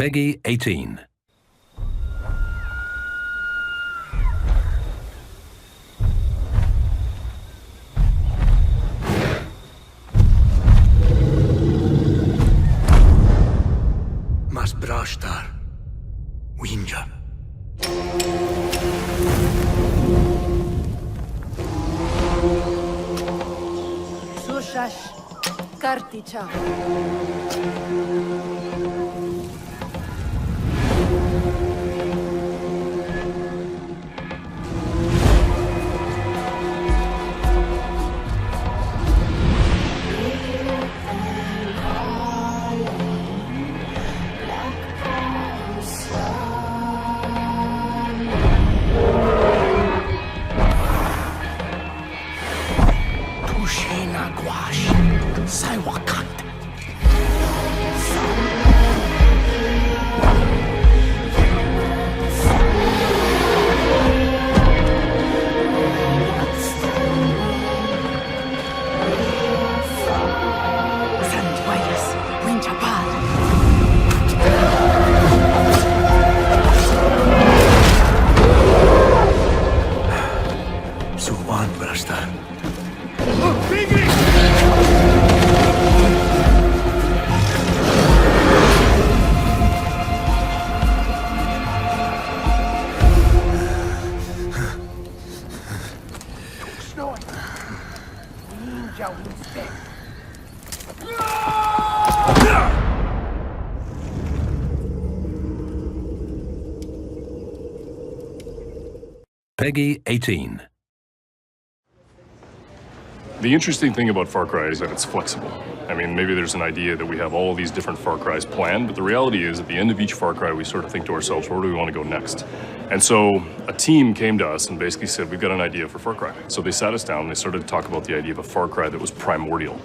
Peggy 18. Mas brashtar, Winja. Sushash, Karticha. Tushena Gwash, Saiwakant. Sandwayas, Winchapad. Suwan brashtar. Peggy 18. The interesting thing about Far Cry is that it's flexible. I mean, maybe there's an idea that we have all these different Far Crys planned, but the reality is at the end of each Far Cry, we sort of think to ourselves, where do we want to go next? And so a team came to us and basically said, we've got an idea for Far Cry. So they sat us down and they started to talk about the idea of a Far Cry that was primordial,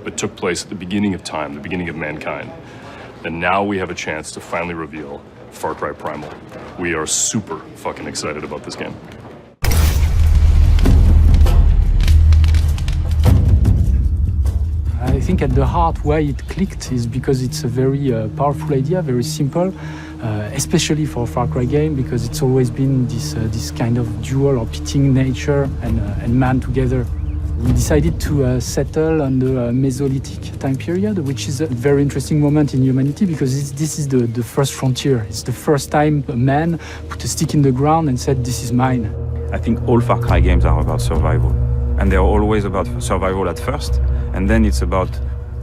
but took place at the beginning of time, the beginning of mankind. And now we have a chance to finally reveal Far Cry Primal. We are super fucking excited about this game. I think at the heart why it clicked is because it's a very powerful idea, very simple, especially for a Far Cry game, because it's always been this kind of dual or pitting nature and man together. We decided to settle on the Mesolithic time period, which is a very interesting moment in humanity because this is the first frontier. It's the first time a man put a stick in the ground and said, "This is mine." I think all Far Cry games are about survival. And they're always about survival at first, and then it's about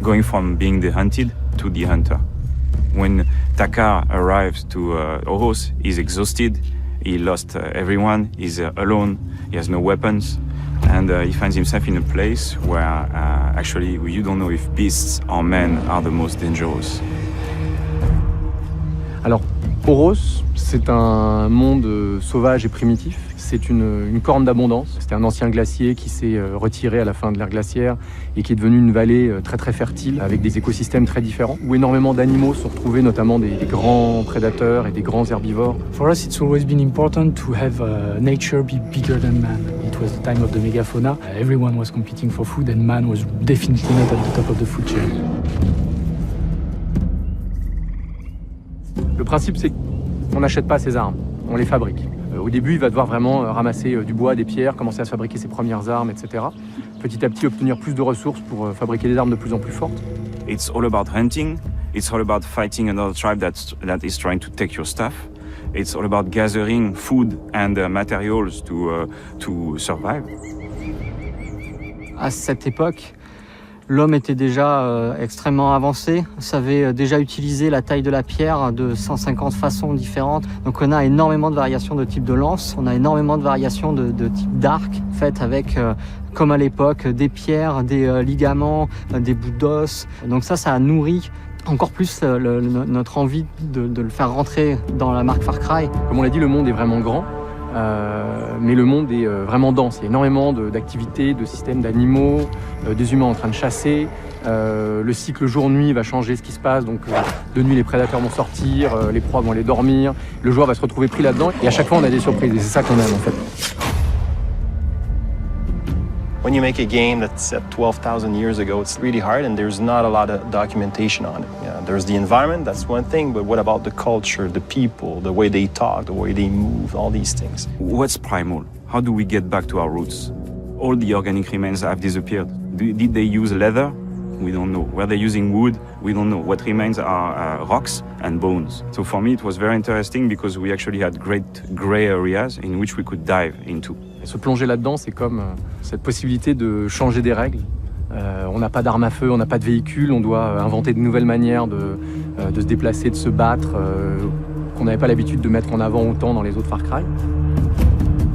going from being the hunted to the hunter. When Takar arrives to Oros, he's exhausted, he lost everyone, he's alone, he has no weapons, and he finds himself in a place where actually you don't know if beasts or men are the most dangerous. Alors, Oros, c'est un monde sauvage et primitif. C'est une corne d'abondance. C'était un ancien glacier qui s'est retiré à la fin de l'ère glaciaire et qui est devenu une vallée très très fertile avec des écosystèmes très différents où énormément d'animaux sont retrouvés, notamment des grands prédateurs et des grands herbivores. For us, it's always been important to have nature be bigger than man. It was the time of the megafauna. Everyone was competing for food and man was definitely not at the top of the food chain. Le principe, c'est qu'on n'achète pas ses armes, on les fabrique. Au début, il va devoir vraiment ramasser du bois, des pierres, commencer à se fabriquer ses premières armes, etc. Petit à petit, obtenir plus de ressources pour fabriquer des armes de plus en plus fortes. It's all about hunting, it's all about fighting another tribe that is trying to take your stuff. It's all about gathering food and materials to survive. À cette époque, l'homme était déjà extrêmement avancé, savait déjà utiliser la taille de la pierre de 150 façons différentes. Donc on a énormément de variations de type de lance, on a énormément de variations de type d'arc, faites avec, comme à l'époque, des pierres, des ligaments, des bouts d'os. Donc ça a nourri encore plus notre envie de le faire rentrer dans la marque Far Cry. Comme on l'a dit, le monde est vraiment grand. Mais le monde est vraiment dense. Il y a énormément d'activités, de systèmes d'animaux, des humains en train de chasser. Le cycle jour-nuit va changer ce qui se passe. Donc de nuit, les prédateurs vont sortir, les proies vont aller dormir. Le joueur va se retrouver pris là-dedans. Et à chaque fois, on a des surprises. Et c'est ça qu'on aime en fait. When you make a game that's set 12,000 years ago, it's really hard and there's not a lot of documentation on it. Yeah, there's the environment, that's one thing, but what about the culture, the people, the way they talk, the way they move, all these things? What's primal? How do we get back to our roots? All the organic remains have disappeared. Did they use leather? We don't know. Were they using wood? We don't know. What remains are rocks and bones. So for me, it was very interesting because we actually had great gray areas in which we could dive into. Et se plonger là-dedans, c'est comme cette possibilité de changer des règles. On n'a pas d'armes à feu, on n'a pas de véhicule, on doit inventer de nouvelles manières de se déplacer, de se battre, qu'on n'avait pas l'habitude de mettre en avant autant dans les autres Far Cry.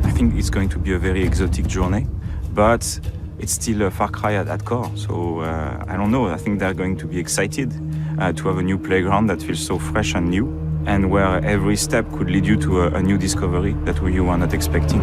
I think it's going to be a very exotic journey, but it's still a Far Cry at core. So I don't know, I think they're going to be excited to have a new playground that feels so fresh and new, and where every step could lead you to a new discovery that you were not expecting.